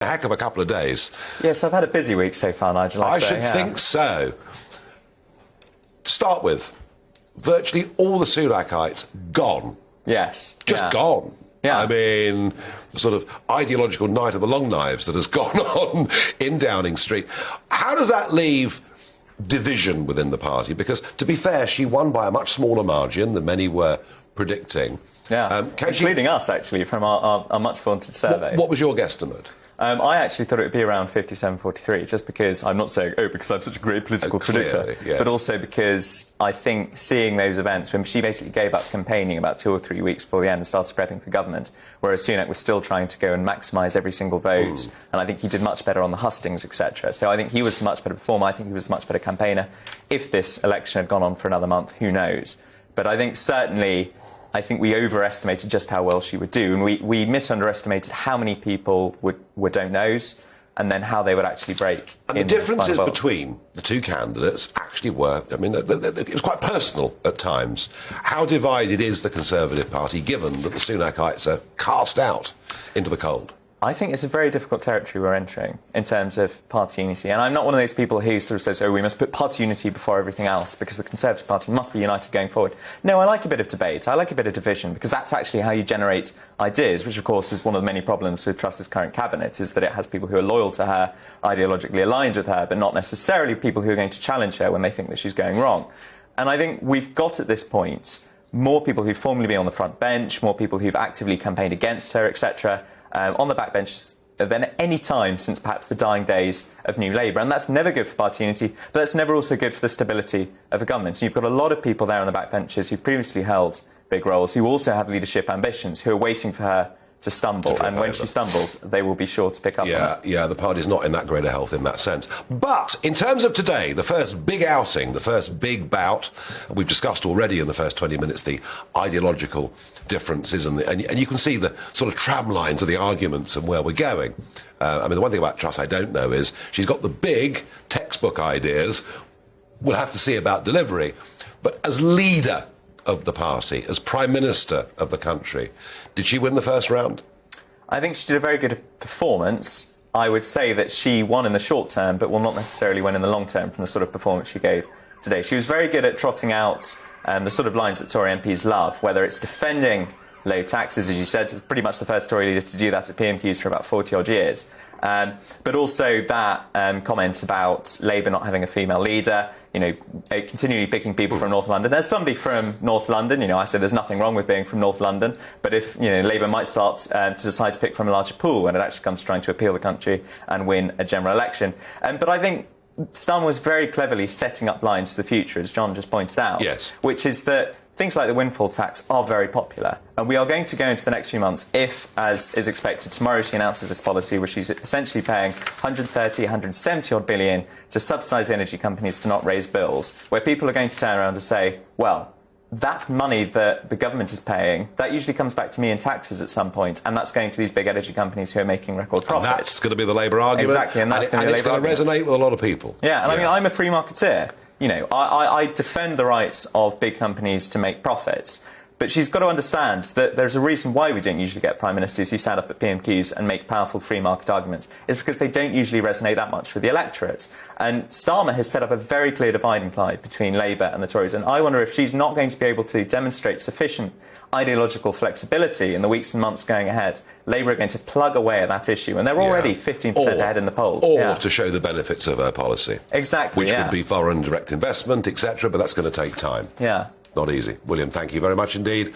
a heck of a couple of days. Yes, I've had a busy week so far, Nigel. I should think so. To start with, virtually all the Sunakites gone. Yes. Just gone. Yeah. I mean, the sort of ideological night of the long knives that has gone on in Downing Street. How does that leave division within the party? Because, to be fair, she won by a much smaller margin than many were predicting. Yeah, including us, actually, from our much-vaunted survey. What was your guesstimate? I actually thought it would be around 57-43, just because I'm not saying, because I'm such a great political predictor, yes. but also because I think seeing those events, when she basically gave up campaigning about 2 or 3 weeks before the end and started prepping for government, whereas Sunak was still trying to go and maximise every single vote, and I think he did much better on the hustings, etc. So I think he was a much better performer, I think he was a much better campaigner. If this election had gone on for another month, who knows? But I think certainly, I think we overestimated just how well she would do, and we misunderestimated how many people were don't knows, and then how they would actually break. And the differences between the two candidates actually were, I mean, it was quite personal at times. How divided is the Conservative Party, given that the Sunakites are cast out into the cold? I think it's a very difficult territory we're entering in terms of party unity. And I'm not one of those people who sort of says, oh, we must put party unity before everything else because the Conservative Party must be united going forward. No, I like a bit of debate. I like a bit of division because that's actually how you generate ideas, which, of course, is one of the many problems with Truss's current cabinet, is that it has people who are loyal to her, ideologically aligned with her, but not necessarily people who are going to challenge her when they think that she's going wrong. And I think we've got at this point more people who've formerly been on the front bench, more people who've actively campaigned against her, etc., on the backbench than at any time since perhaps the dying days of New Labour. And that's never good for party unity, but that's never also good for the stability of a government. So you've got a lot of people there on the backbenches who've previously held big roles, who also have leadership ambitions, who are waiting for her to stumble. And when she stumbles, they will be sure to pick up on it. Yeah, the party's not in that great a health in that sense. But in terms of today, the first big outing, the first big bout, we've discussed already in the first 20 minutes the ideological differences, and you can see the sort of tram lines of the arguments and where we're going. I mean, the one thing about Truss I don't know is she's got the big textbook ideas. We'll have to see about delivery. But as leader of the party, as Prime Minister of the country, did she win the first round? I think she did a very good performance. I would say that she won in the short term, but will not necessarily win in the long term from the sort of performance she gave today. She was very good at trotting out the sort of lines that Tory MPs love, whether it's defending low taxes, as you said, pretty much the first Tory leader to do that at PMQs for about 40-odd years. But also that comment about Labour not having a female leader, continually picking people from North London. As somebody from North London, I said there's nothing wrong with being from North London, but if, Labour might start to decide to pick from a larger pool when it actually comes to trying to appeal the country and win a general election. But I think Starmer was very cleverly setting up lines for the future, as John just pointed out, yes. Which is that things like the windfall tax are very popular. And we are going to go into the next few months if, as is expected, tomorrow she announces this policy where she's essentially paying 130, 170 odd billion to subsidise the energy companies to not raise bills, where people are going to turn around and say, well, that money that the government is paying, that usually comes back to me in taxes at some point, and that's going to these big energy companies who are making record profits. And that's going to be the Labour argument. Exactly, and that's going to be the Labour argument. It's going to resonate with a lot of people. Yeah, and I mean, I'm a free marketeer. I defend the rights of big companies to make profits. But she's got to understand that there's a reason why we don't usually get prime ministers who stand up at PMQs and make powerful free market arguments. It's because they don't usually resonate that much with the electorate. And Starmer has set up a very clear dividing line between Labour and the Tories. And I wonder if she's not going to be able to demonstrate sufficient ideological flexibility in the weeks and months going ahead. Labour are going to plug away at that issue, and they're already 15% ahead in the polls. Or to show the benefits of her policy. Exactly, which would be foreign direct investment, etc., but that's going to take time. Yeah. Not easy. William, thank you very much indeed.